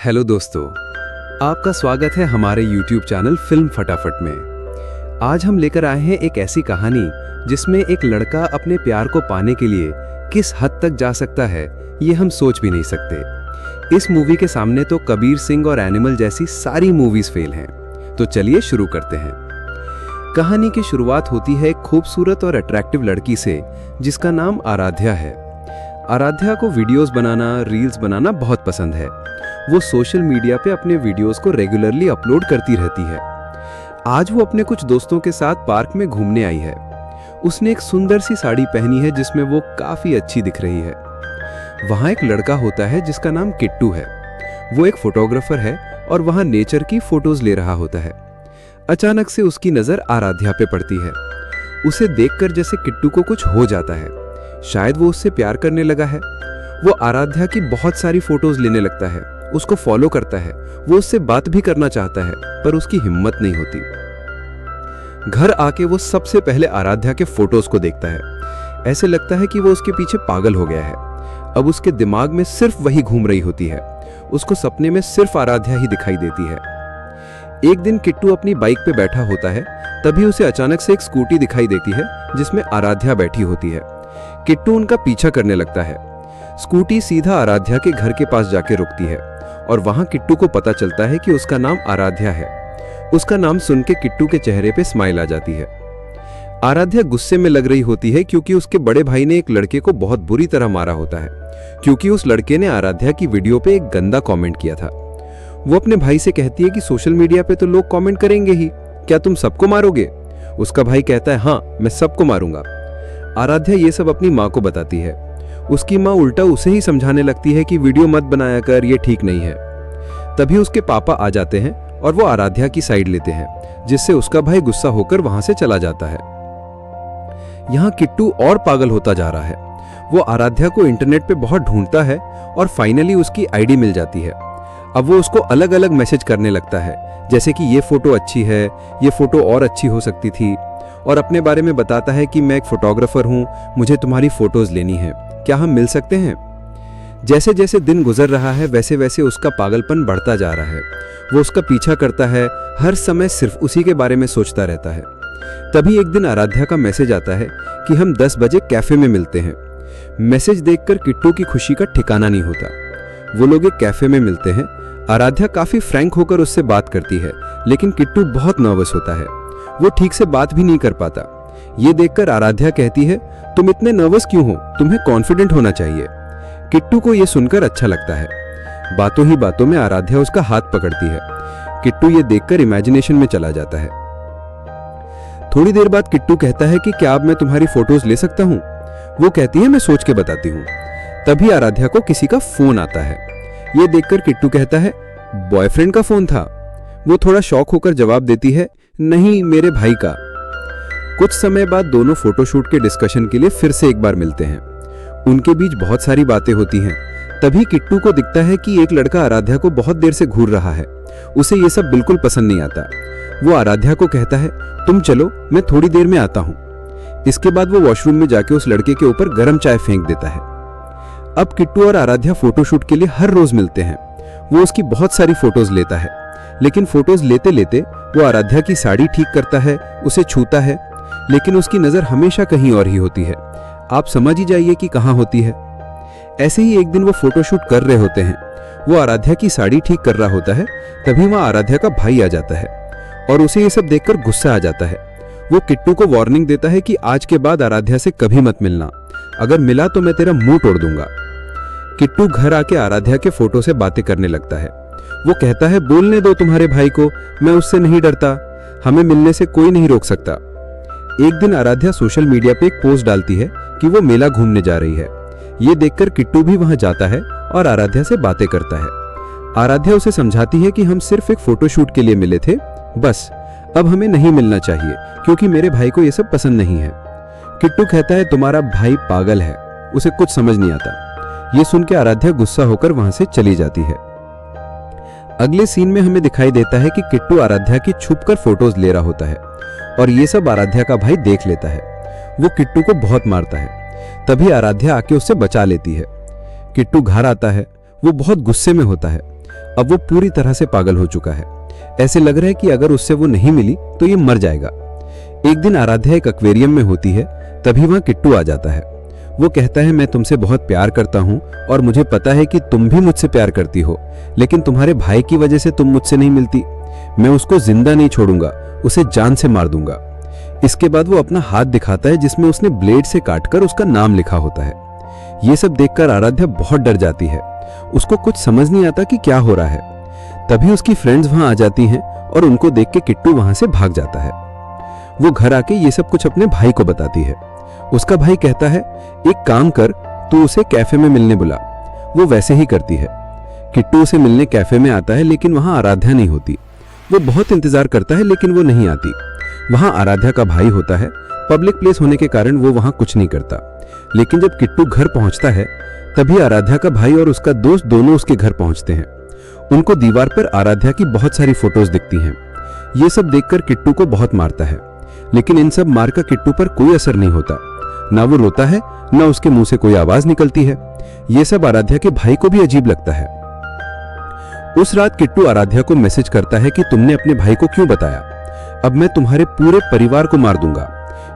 Hello दोस्तों, आपका स्वागत है हमारे YouTube चैनल फिल्म फटाफट में। आज हम लेकर आए हैं एक ऐसी कहानी जिसमें एक लड़का अपने प्यार को पाने के लिए किस हद तक जा सकता है ये हम सोच भी नहीं सकते। इस मूवी के सामने तो कबीर सिंह और एनिमल जैसी सारी मूवीज फेल हैं। तो चलिए शुरू करते हैं। कहानी की शुरुआत होती है एक खूबसूरत और अट्रैक्टिव लड़की से जिसका नाम आराध्या है। आराध्या को वीडियोस बनाना, रील्स बनाना बहुत पसंद है। वो सोशल मीडिया पे अपने वीडियोस को रेगुलरली अपलोड करती रहती है। आज वो अपने कुछ दोस्तों के साथ पार्क में घूमने आई है। उसने एक सुंदर सी साड़ी पहनी है जिसमें वो काफी अच्छी दिख रही है। वहां एक लड़का होता है जिसका नाम किट्टू है। वो एक फोटोग्राफर है और वहां नेचर की फोटोज ले रहा होता है। अचानक से उसकी नजर आराध्या पे पड़ती है। उसे देखकर जैसे किट्टू को कुछ हो जाता है। शायद वो उससे प्यार करने लगा है। वो आराध्या की बहुत सारी फोटोज लेने लगता है, उसको फॉलो करता है। वो उससे बात भी करना चाहता है पर उसकी हिम्मत नहीं होती। घर आके वो सबसे पहले आराध्या के फोटोज को देखता है। ऐसे लगता है कि वो उसके पीछे पागल हो गया है। अब उसके दिमाग में सिर्फ वही घूम रही होती है। उसको सपने में सिर्फ आराध्या ही दिखाई देती है। एक दिन किट्टू अपनी बाइक पे बैठा होता है, तभी उसे अचानक से एक स्कूटी दिखाई देती है जिसमें आराध्या बैठी होती है। किट्टू उनका पीछा करने लगता है। स्कूटी सीधा आराध्या के घर के पास जाके रुकती है और वहां किट्टू को पता चलता है कि उसका नाम आराध्या है। उसका नाम सुन के किट्टू के चेहरे पे स्माइल आ जाती है। आराध्या गुस्से में लग रही होती है क्योंकि उसके बड़े भाई ने एक लड़के को बहुत बुरी तरह मारा होता है, क्योंकि उस लड़के ने आराध्या की वीडियो पे एक गंदा कमेंट किया था। वो अपने भाई से कहती है कि सोशल मीडिया पे तो लोग कमेंट करेंगे ही, क्या तुम सबको मारोगे? उसका भाई कहता है हाँ, मैं सबको मारूंगा। आराध्या ये सब अपनी माँ को बताती है। उसकी माँ उल्टा उसे ही समझाने लगती है कि वीडियो मत बनाया कर, ये ठीक नहीं है। तभी उसके पापा आ जाते हैं और वो आराध्या की साइड लेते हैं, जिससे उसका भाई गुस्सा होकर वहां से चला जाता है। यहाँ किट्टू और पागल होता जा रहा है। वो आराध्या को इंटरनेट पे बहुत ढूंढता है और फाइनली उसकी आईडी मिल जाती है। अब वो उसको अलग अलग मैसेज करने लगता है, जैसे कि ये फोटो अच्छी है, ये फोटो और अच्छी हो सकती थी, और अपने बारे में बताता है कि मैं एक फोटोग्राफर हूँ, मुझे तुम्हारी फोटोज लेनी है, क्या हम मिल सकते हैं? जैसे जैसे दिन गुजर रहा है वैसे वैसे उसका पागलपन बढ़ता जा रहा है। वो उसका पीछा करता है, हर समय सिर्फ उसी के बारे में सोचता रहता है। तभी एक दिन आराध्या का मैसेज आता है कि हम 10 बजे कैफे में मिलते हैं। मैसेज देखकर किट्टू की खुशी का ठिकाना नहीं होता। वो लोग एक कैफे में मिलते हैं। आराध्या काफी फ्रैंक होकर उससे बात करती है, लेकिन किट्टू बहुत नर्वस होता है। वो ठीक से बात भी नहीं कर पाता। ये देखकर आराध्या कहती है, तुम इतने नर्वस क्यों हो? तुम्हें कॉन्फिडेंट होना चाहिए। किट्टू को ये सुनकर अच्छा लगता है। बातों ही बातों में आराध्या उसका हाथ पकड़ती है। किट्टू ये देखकर इमेजिनेशन में चला जाता है। थोड़ी देर बाद किट्टू कहता है कि क्या अब मैं तुम्हारी फोटोज ले सकता हूँ? वो कहती है मैं सोच के बताती हूँ। तभी आराध्या को किसी का फोन आता है। ये देखकर किट्टू कहता है बॉयफ्रेंड का फोन था। वो थोड़ा शॉक होकर जवाब देती है नहीं, मेरे भाई का। कुछ समय बाद दोनों फोटोशूट के डिस्कशन के लिए फिर से एक बार मिलते हैं। उनके बीच बहुत सारी बातें होती हैं। तभी किट्टू को दिखता है कि एक लड़का आराध्या को बहुत देर से घूर रहा है। उसे ये सब बिल्कुल पसंद नहीं आता। वो आराध्या को कहता है तुम चलो, मैं थोड़ी देर में आता हूं। इसके बाद वो वॉशरूम में जाके उस लड़के के ऊपर गर्म चाय फेंक देता है। अब किट्टू और आराध्या फोटोशूट के लिए हर रोज मिलते हैं। वो उसकी बहुत सारी फोटोज लेता है, लेकिन फोटोज लेते लेते वो आराध्या की साड़ी ठीक करता है, उसे छूता है, लेकिन उसकी नजर हमेशा कहीं और ही होती है। आप समझ ही जाइए कि कहां होती है। ऐसे ही एक दिन वो फोटोशूट कर रहे होते हैं। वो आराध्या की साड़ी ठीक कर रहा होता है। तभी वहां आराध्या का भाई आ जाता है और उसे ये सब देखकर गुस्सा आ जाता है। वो किट्टू को वार्निंग देता है कि आज के बाद आराध्या से कभी मत मिलना, अगर मिला तो मैं तेरा मुंह तोड़ दूंगा। किट्टू घर आके आराध्या के फोटो से बातें करने लगता है। वो कहता है बोलने दो तुम्हारे भाई को, मैं उससे नहीं डरता, हमें मिलने से कोई नहीं रोक सकता। एक दिन आराध्या सोशल मीडिया पे एक पोस्ट डालती है कि वो मेला घूमने जा रही है। ये देखकर किट्टू भी वहां जाता है और आराध्या से बातें करता है। आराध्या उसे समझाती है कि हम सिर्फ एक फोटोशूट के लिए मिले थे, बस अब हमें नहीं मिलना चाहिए क्योंकि मेरे भाई को ये सब पसंद नहीं है। किट्टू कहता है तुम्हारा भाई पागल है, उसे कुछ समझ नहीं आता। ये सुन के आराध्या गुस्सा होकर वहां से चली जाती है। अगले सीन में हमें दिखाई देता है कि किट्टू आराध्या की छुपकर फोटोज ले रहा होता है और ये सब आराध्या का भाई देख लेता है। वो किट्टू को बहुत मारता है। तभी आराध्या आके उससे बचा लेती है। किट्टू घर आता है। वो बहुत गुस्से में होता है। अब वो पूरी तरह से पागल हो चुका है। ऐसे लग रहा है कि अगर उससे वो नहीं मिली तो ये मर जाएगा। एक दिन आराध्या एक एक्वेरियम में होती है, तभी वहां किट्टू आ जाता है। वो कहता है, मैं तुमसे बहुत प्यार करता हूं और मुझे पता है कि तुम भी मुझसे प्यार करती हो, लेकिन तुम्हारे भाई की वजह से तुम मुझसे नहीं मिलती। मैं उसको जिंदा नहीं छोड़ूंगा, उसे जान से मार दूंगा। इसके बाद वो अपना हाथ दिखाता है जिसमें उसने ब्लेड से काटकर उसका नाम लिखा होता है। ये सब देखकर आराध्या बहुत डर जाती है। उसको कुछ समझ नहीं आता कि क्या हो रहा है। तभी उसकी फ्रेंड्स वहां आ जाती हैं और उनको देख के किट्टू वहां से भाग जाता है। वो घर आके ये सब कुछ अपने भाई को बताती है। उसका भाई कहता है, एक काम कर, तू उसे कैफे में मिलने बुला। वो वैसे ही करती है। किट्टू उसे मिलने कैफे में आता है, लेकिन वहां आराध्या नहीं होती। वो बहुत इंतजार करता है, लेकिन वो नहीं आती। वहां आराध्या का भाई होता है। पब्लिक प्लेस होने के कारण वो वहां कुछ नहीं करता। लेकिन जब किट्टू घर पहुंचता है, तभी आराध्या का भाई और उसका दोस्त दोनों उसके घर पहुंचते हैं। उनको दीवार पर आराध्या की बहुत सारी फोटोज दिखती हैं। ये सब देखकर किट्टू को बहुत मारता है, लेकिन इन सब मार का किट्टू पर कोई असर नहीं होता। ना वो रोता है, ना उसके मुंह से कोई आवाज निकलती है। ये सब आराध्या के भाई को भी अजीब लगता है। उस रात किट्टू आराध्या को मैसेज करता है कि तुमने अपने भाई को क्यों बताया, अब मैं तुम्हारे पूरे परिवार को मार दूंगा।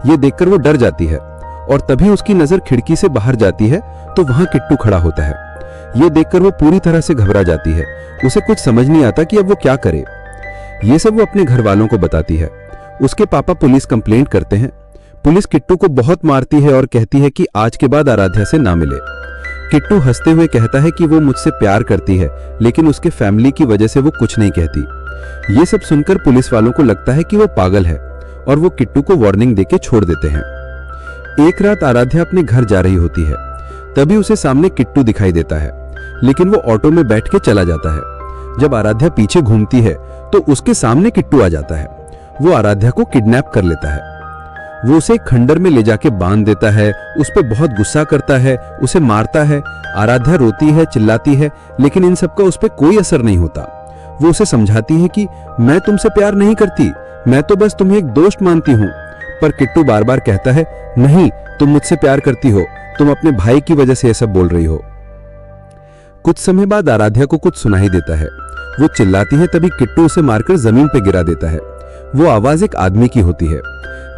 ये देखकर वो डर जाती है और तभी उसकी नजर खिड़की से बाहर जाती है तो वहां किट्टू खड़ा होता है। ये देखकर वो पूरी तरह से घबरा जाती है। उसे कुछ समझ नहीं आता कि अब वो क्या करे। ये सब वो अपने घर वालों को बताती है। उसके पापा पुलिस कंप्लेंट करते हैं। पुलिस किट्टू को बहुत मारती है और कहती है कि आज के बाद आराध्या से ना मिले। किट्टू हंसते हुए कहता है कि वो मुझसे प्यार करती है, लेकिन उसके फैमिली की वजह से वो कुछ नहीं कहती। ये सब सुनकर पुलिस वालों को लगता है कि वो पागल है और वो किट्टू को वार्निंग देके छोड़ देते हैं। एक रात आराध्या अपने घर जा रही होती है, तभी उसे सामने किट्टू दिखाई देता है, लेकिन वो ऑटो में बैठ के चला जाता है। जब आराध्या पीछे घूमती है तो उसके सामने किट्टू आ जाता है। वो आराध्या को किडनैप कर लेता है। वो उसे एक खंडर में ले जाके बांध देता है, उस पर बहुत गुस्सा करता है, उसे मारता है। आराध्या रोती है, चिल्लाती है, लेकिन इन सब का उस पर कोई असर नहीं होता। वो उसे समझाती है कि मैं तुमसे प्यार नहीं करती, मैं तो बस तुम्हें एक दोस्त मानती हूँ। पर किट्टू बार बार कहता है, नहीं, तुम मुझसे प्यार करती हो, तुम अपने भाई की वजह से ये सब बोल रही हो। कुछ समय बाद आराध्या को कुछ सुनाई देता है। वो चिल्लाती है, तभी किट्टू उसे मारकर जमीन पे गिरा देता है। वो आवाज एक आदमी की होती है।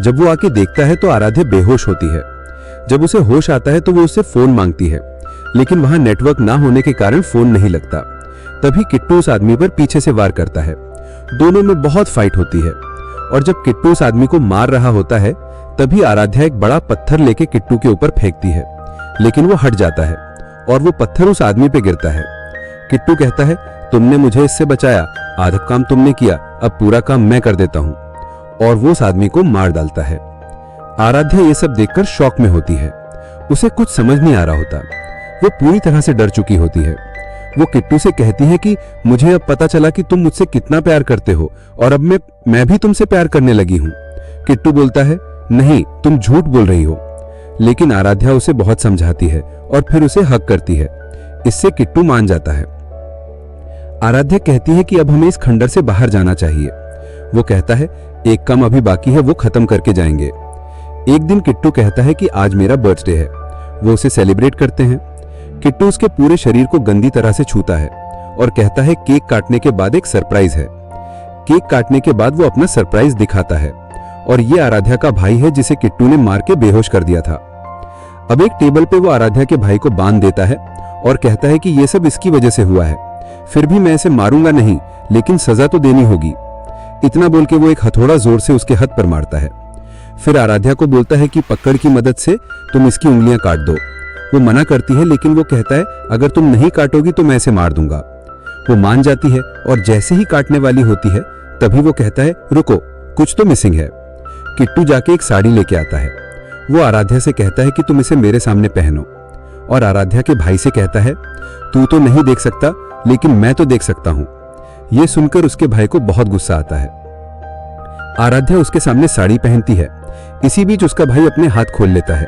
जब वो आके देखता है तो आराध्या बेहोश होती है। जब उसे होश आता है तो वो उससे फोन मांगती है, लेकिन वहां नेटवर्क ना होने के कारण फोन नहीं लगता। तभी किट्टू उस आदमी पर पीछे से वार करता है। दोनों में बहुत फाइट होती है और जब किट्टू उस आदमी को मार रहा होता है, तभी आराध्या एक बड़ा पत्थर लेके किट्टू के ऊपर फेंकती है, लेकिन वो हट जाता है और वो पत्थर उस आदमी पे गिरता है। किट्टू कहता है, तुमने मुझे इससे बचाया, आधा काम तुमने किया, अब पूरा काम मैं कर देता हूं, और वो उस आदमी को मार डालता है। आराध्या ये सब देखकर शॉक में होती है। उसे कुछ समझ नहीं आ रहा होता। वो पूरी तरह से डर चुकी होती है। वो किट्टू से कहती है कि मुझे अब पता चला कि तुम मुझसे कितना प्यार करते हो और अब मैं भी तुमसे प्यार करने लगी हूं। किट्टू बोलता है, नहीं, तुम झूठ बोल रही हो। लेकिन आराध्या उसे बहुत समझाती है और फिर उसे हक करती है। इससे किट्टू मान जाता है। आराध्या कहती है कि अब हमें इस खंडर से बाहर जाना चाहिए। वो कहता है, एक काम अभी बाकी है, वो खत्म करके जाएंगे। एक दिन किट्टू कहता है कि आज मेरा बर्थडे है। वो उसे सेलिब्रेट करते हैं। किट्टू उसके पूरे शरीर को गंदी तरह से छूता है और कहता है केक काटने के बाद एक सरप्राइज है। केक काटने के बाद वो अपना सरप्राइज दिखाता है और ये आराध्या का भाई है जिसे किट्टू ने मार के बेहोश कर दिया था। अब एक टेबल पे वो आराध्या के भाई को बांध देता है और कहता है कि ये सब इसकी वजह से हुआ है, फिर भी मैं इसे मारूंगा नहीं, लेकिन सजा तो देनी होगी। इतना बोल के वो एक हथौड़ा जोर से उसके हाथ पर मारता है। फिर आराध्या को बोलता है कि पकड़ की मदद से तुम इसकी उंगलियां काट दो। वो मना करती है, लेकिन वो कहता है, अगर तुम नहीं काटोगी तो मैं इसे मार दूंगा। वो मान जाती है और जैसे ही काटने वाली होती है, तभी वो कहता है, रुको, कुछ तो मिसिंग है। किट्टू जाके एक साड़ी लेके आता है। वो आराध्या से कहता है कि तुम इसे मेरे सामने पहनो, और आराध्या के भाई से कहता है, तू तो नहीं देख सकता, लेकिन मैं तो देख सकता हूं। यह सुनकर उसके भाई को बहुत गुस्सा आता है। आराध्या उसके सामने साड़ी पहनती है। इसी बीच उसका भाई अपने हाथ खोल लेता है।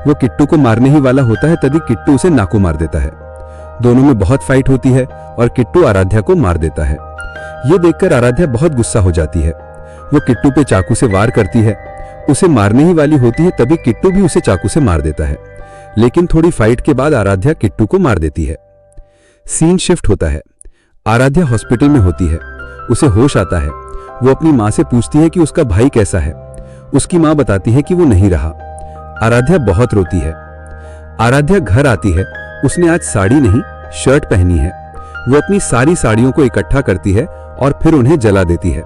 वो किट्टू को मारने ही वाला होता है, तभी किट्टू उसे नाकू मार देता है। दोनों में बहुत फाइट होती है और किट्टू आराध्या को मार देता है। ये देखकर आराध्या बहुत गुस्सा हो जाती है। वो किट्टू पे चाकू से वार करती है। उसे मारने ही वाली होती है, तभी किट्टू भी उसे चाकू से मार देता है, लेकिन थोड़ी फाइट के बाद आराध्या किट्टू को मार देती है। सीन शिफ्ट होता है। आराध्या हॉस्पिटल में होती है, उसे होश आता है। वो अपनी माँ से पूछती है कि उसका भाई कैसा है। उसकी माँ बताती है कि वो नहीं रहा। आराध्या बहुत रोती है। आराध्या घर आती है। उसने आज साड़ी नहीं, शर्ट पहनी है। वो अपनी सारी साड़ियों को इकट्ठा करती है और फिर उन्हें जला देती है,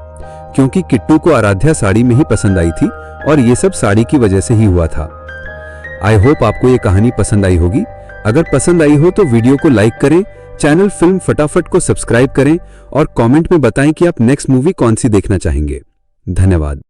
क्योंकि किट्टू को आराध्या साड़ी में ही पसंद आई थी और ये सब साड़ी की वजह से ही हुआ था। आई होप आपको ये कहानी पसंद आई होगी। अगर पसंद आई हो तो वीडियो को लाइक करें, चैनल फिल्म फटाफट को सब्सक्राइब करें और कमेंट में बताएं कि आप नेक्स्ट मूवी कौन सी देखना चाहेंगे। धन्यवाद।